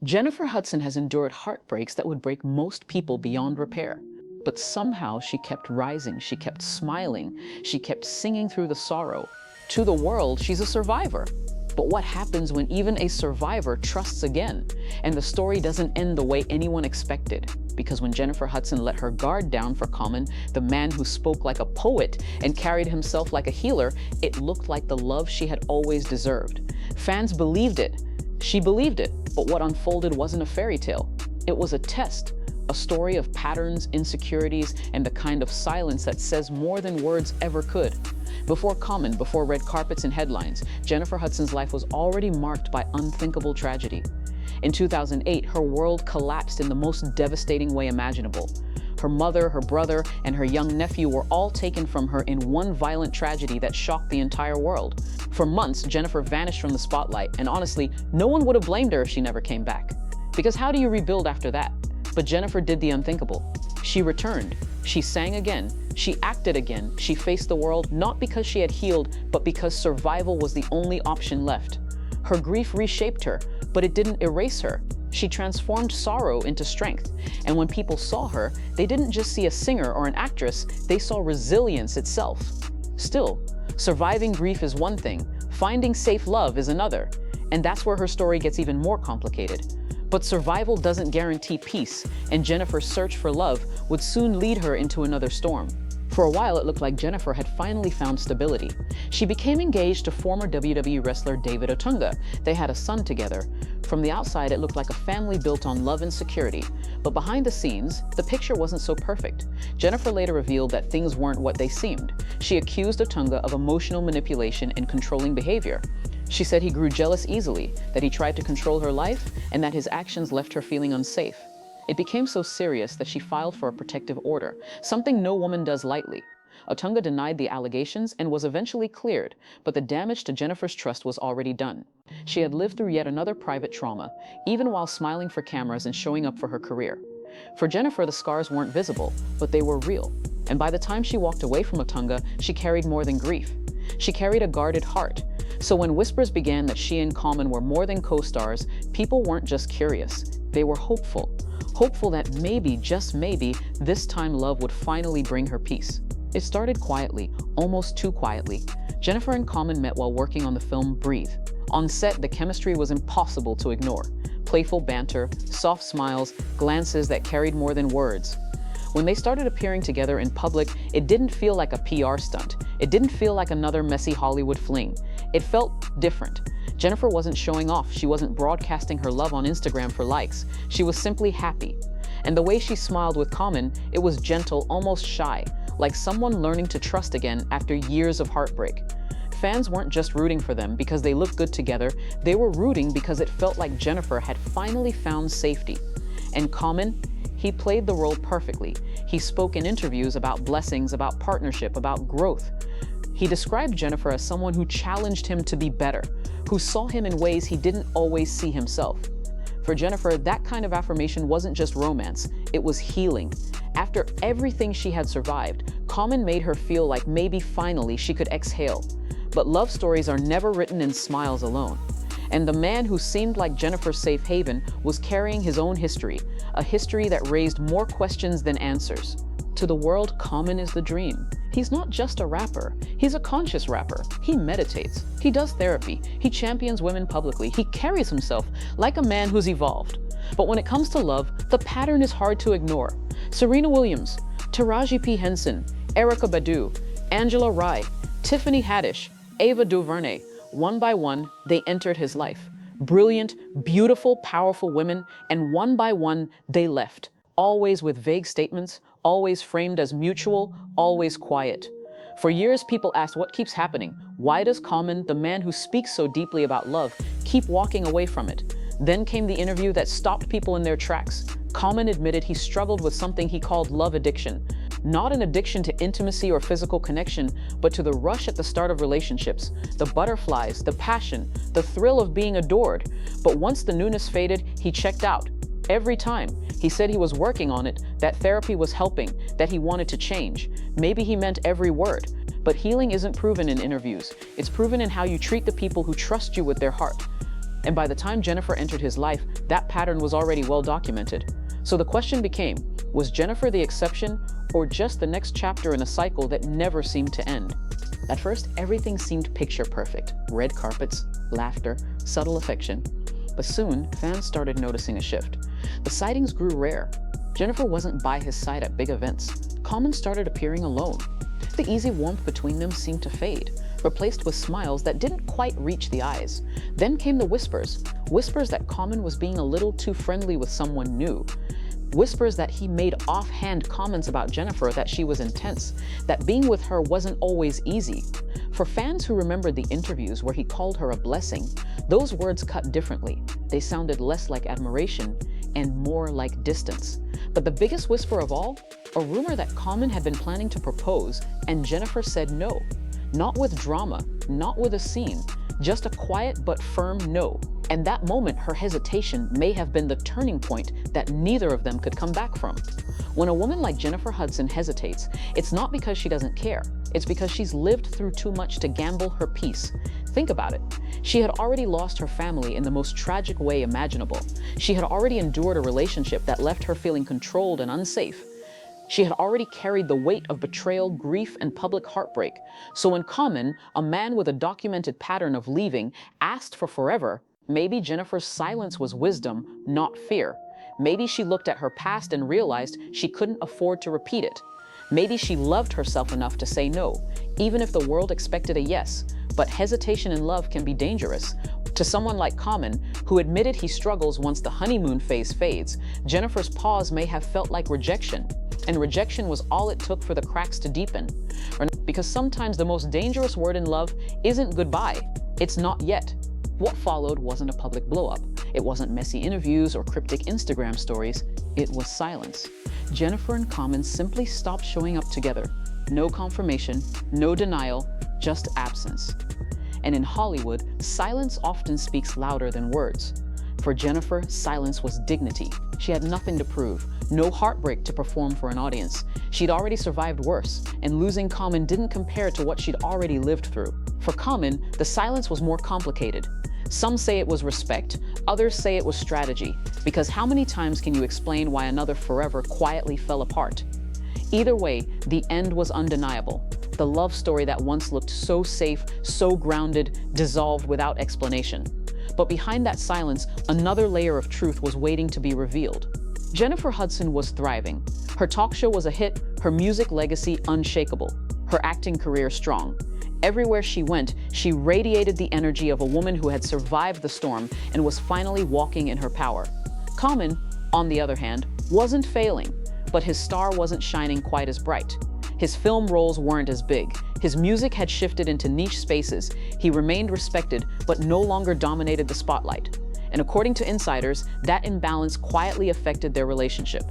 Jennifer Hudson has endured heartbreaks that would break most people beyond repair. But somehow she kept rising, she kept smiling, she kept singing through the sorrow. To the world, she's a survivor. But what happens when even a survivor trusts again? And the story doesn't end the way anyone expected. Because when Jennifer Hudson let her guard down for Common, the man who spoke like a poet and carried himself like a healer, it looked like the love she had always deserved. Fans believed it. She believed it. But what unfolded wasn't a fairy tale. It was a test. A story of patterns, insecurities, and the kind of silence that says more than words ever could. Before Common, before red carpets and headlines, Jennifer Hudson's life was already marked by unthinkable tragedy. In 2008, her world collapsed in the most devastating way imaginable. Her mother, her brother, and her young nephew were all taken from her in one violent tragedy that shocked the entire world. For months, Jennifer vanished from the spotlight, and honestly, no one would have blamed her if she never came back. Because how do you rebuild after that? But Jennifer did the unthinkable. She returned. She sang again. She acted again. She faced the world not because she had healed, but because survival was the only option left. Her grief reshaped her, but it didn't erase her. She transformed sorrow into strength. And when people saw her, they didn't just see a singer or an actress, they saw resilience itself. Still, surviving grief is one thing, finding safe love is another. And that's where her story gets even more complicated. But survival doesn't guarantee peace, and Jennifer's search for love would soon lead her into another storm. For a while, it looked like Jennifer had finally found stability. She became engaged to former WWE wrestler David Otunga. They had a son together. From the outside, it looked like a family built on love and security. But behind the scenes, the picture wasn't so perfect. Jennifer later revealed that things weren't what they seemed. She accused Otunga of emotional manipulation and controlling behavior. She said he grew jealous easily, that he tried to control her life, and that his actions left her feeling unsafe. It became so serious that she filed for a protective order, something no woman does lightly. Otunga denied the allegations and was eventually cleared, but the damage to Jennifer's trust was already done. She had lived through yet another private trauma, even while smiling for cameras and showing up for her career. For Jennifer, the scars weren't visible, but they were real. And by the time she walked away from Otunga, she carried more than grief. She carried a guarded heart. So when whispers began that she and Common were more than co-stars, people weren't just curious, they were hopeful. Hopeful that maybe, just maybe, this time love would finally bring her peace. It started quietly, almost too quietly. Jennifer and Common met while working on the film Breathe. On set, the chemistry was impossible to ignore. Playful banter, soft smiles, glances that carried more than words. When they started appearing together in public, it didn't feel like a PR stunt. It didn't feel like another messy Hollywood fling. It felt different. Jennifer wasn't showing off. She wasn't broadcasting her love on Instagram for likes. She was simply happy. And the way she smiled with Common, it was gentle, almost shy, like someone learning to trust again after years of heartbreak. Fans weren't just rooting for them because they looked good together. They were rooting because it felt like Jennifer had finally found safety. And Common, he played the role perfectly. He spoke in interviews about blessings, about partnership, about growth. He described Jennifer as someone who challenged him to be better, who saw him in ways he didn't always see himself. For Jennifer, that kind of affirmation wasn't just romance, it was healing. After everything she had survived, Common made her feel like maybe finally she could exhale. But love stories are never written in smiles alone. And the man who seemed like Jennifer's safe haven was carrying his own history, a history that raised more questions than answers. To the world, Common is the dream. He's not just a rapper, he's a conscious rapper. He meditates, he does therapy, he champions women publicly, he carries himself like a man who's evolved. But when it comes to love, the pattern is hard to ignore. Serena Williams, Taraji P. Henson, Erykah Badu, Angela Rye, Tiffany Haddish, Ava DuVernay, one by one, they entered his life. Brilliant, beautiful, powerful women, and one by one, they left. Always with vague statements, always framed as mutual, always quiet. For years, people asked what keeps happening. Why does Common, the man who speaks so deeply about love, keep walking away from it? Then came the interview that stopped people in their tracks. Common admitted he struggled with something he called love addiction. Not an addiction to intimacy or physical connection, but to the rush at the start of relationships, the butterflies, the passion, the thrill of being adored. But once the newness faded, he checked out. Every time. He said he was working on it, that therapy was helping, that he wanted to change. Maybe he meant every word. But healing isn't proven in interviews. It's proven in how you treat the people who trust you with their heart. And by the time Jennifer entered his life, that pattern was already well documented. So the question became, was Jennifer the exception or just the next chapter in a cycle that never seemed to end? At first, everything seemed picture perfect. Red carpets, laughter, subtle affection. But soon, fans started noticing a shift. The sightings grew rare. Jennifer wasn't by his side at big events. Common started appearing alone. The easy warmth between them seemed to fade, replaced with smiles that didn't quite reach the eyes. Then came the whispers that Common was being a little too friendly with someone new. Whispers that he made offhand comments about Jennifer, that she was intense, that being with her wasn't always easy. For fans who remembered the interviews where he called her a blessing, those words cut differently. They sounded less like admiration and more like distance. But the biggest whisper of all, a rumor that Common had been planning to propose, and Jennifer said no. Not with drama, not with a scene, just a quiet but firm no. And that moment, her hesitation may have been the turning point that neither of them could come back from. When a woman like Jennifer Hudson hesitates, it's not because she doesn't care. It's because she's lived through too much to gamble her peace. Think about it. She had already lost her family in the most tragic way imaginable. She had already endured a relationship that left her feeling controlled and unsafe. She had already carried the weight of betrayal, grief, and public heartbreak. So when Common, a man with a documented pattern of leaving, asked for forever, maybe Jennifer's silence was wisdom, not fear. Maybe she looked at her past and realized she couldn't afford to repeat it. Maybe she loved herself enough to say no, even if the world expected a yes. But hesitation in love can be dangerous. To someone like Common, who admitted he struggles once the honeymoon phase fades, Jennifer's pause may have felt like rejection. And rejection was all it took for the cracks to deepen. Because sometimes the most dangerous word in love isn't goodbye, it's not yet. What followed wasn't a public blow-up. It wasn't messy interviews or cryptic Instagram stories. It was silence. Jennifer and Common simply stopped showing up together. No confirmation, no denial, just absence. And in Hollywood, silence often speaks louder than words. For Jennifer, silence was dignity. She had nothing to prove, no heartbreak to perform for an audience. She'd already survived worse, and losing Common didn't compare to what she'd already lived through. For Common, the silence was more complicated. Some say it was respect, others say it was strategy, because how many times can you explain why another forever quietly fell apart? Either way, the end was undeniable. The love story that once looked so safe, so grounded, dissolved without explanation. But behind that silence, another layer of truth was waiting to be revealed. Jennifer Hudson was thriving. Her talk show was a hit, her music legacy unshakable, her acting career strong. Everywhere she went, she radiated the energy of a woman who had survived the storm and was finally walking in her power. Common, on the other hand, wasn't failing, but his star wasn't shining quite as bright. His film roles weren't as big. His music had shifted into niche spaces. He remained respected, but no longer dominated the spotlight. And according to insiders, that imbalance quietly affected their relationship.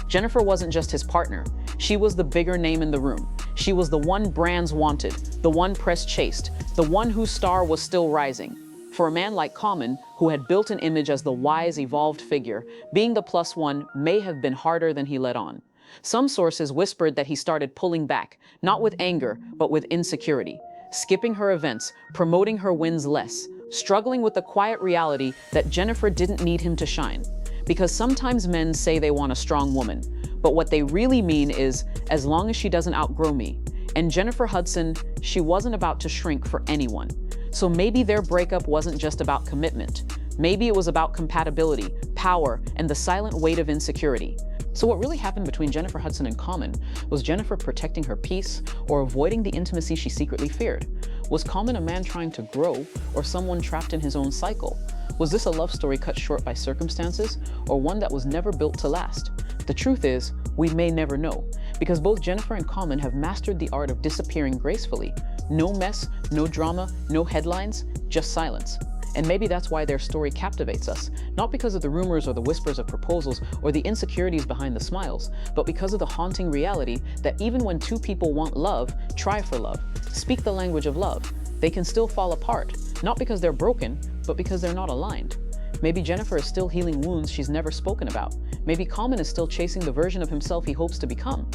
Jennifer wasn't just his partner. She was the bigger name in the room. She was the one brands wanted, the one press chased, the one whose star was still rising. For a man like Common, who had built an image as the wise, evolved figure, being the plus one may have been harder than he let on. Some sources whispered that he started pulling back, not with anger, but with insecurity, skipping her events, promoting her wins less, struggling with the quiet reality that Jennifer didn't need him to shine. Because sometimes men say they want a strong woman, but what they really mean is, as long as she doesn't outgrow me. And Jennifer Hudson, she wasn't about to shrink for anyone. So maybe their breakup wasn't just about commitment. Maybe it was about compatibility, power, and the silent weight of insecurity. So what really happened between Jennifer Hudson and Common? Was Jennifer protecting her peace or avoiding the intimacy she secretly feared? Was Common a man trying to grow or someone trapped in his own cycle? Was this a love story cut short by circumstances or one that was never built to last? The truth is, we may never know, because both Jennifer and Common have mastered the art of disappearing gracefully. No mess, no drama, no headlines, just silence. And maybe that's why their story captivates us, not because of the rumors or the whispers of proposals or the insecurities behind the smiles, but because of the haunting reality that even when two people want love, try for love, speak the language of love, they can still fall apart, not because they're broken, but because they're not aligned. Maybe Jennifer is still healing wounds she's never spoken about. Maybe Common is still chasing the version of himself he hopes to become.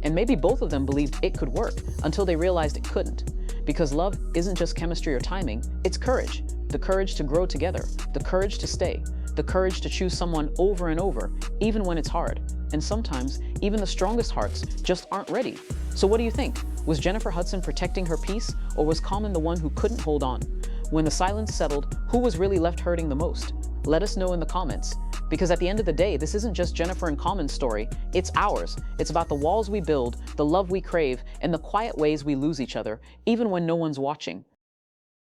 And maybe both of them believed it could work until they realized it couldn't. Because love isn't just chemistry or timing, it's courage. the courage to grow together, the courage to stay, the courage to choose someone over and over, even when it's hard. And sometimes, even the strongest hearts just aren't ready. So what do you think? Was Jennifer Hudson protecting her peace, or was Common the one who couldn't hold on? When the silence settled, who was really left hurting the most? Let us know in the comments. Because at the end of the day, this isn't just Jennifer and Common's story, it's ours. It's about the walls we build, the love we crave, and the quiet ways we lose each other, even when no one's watching.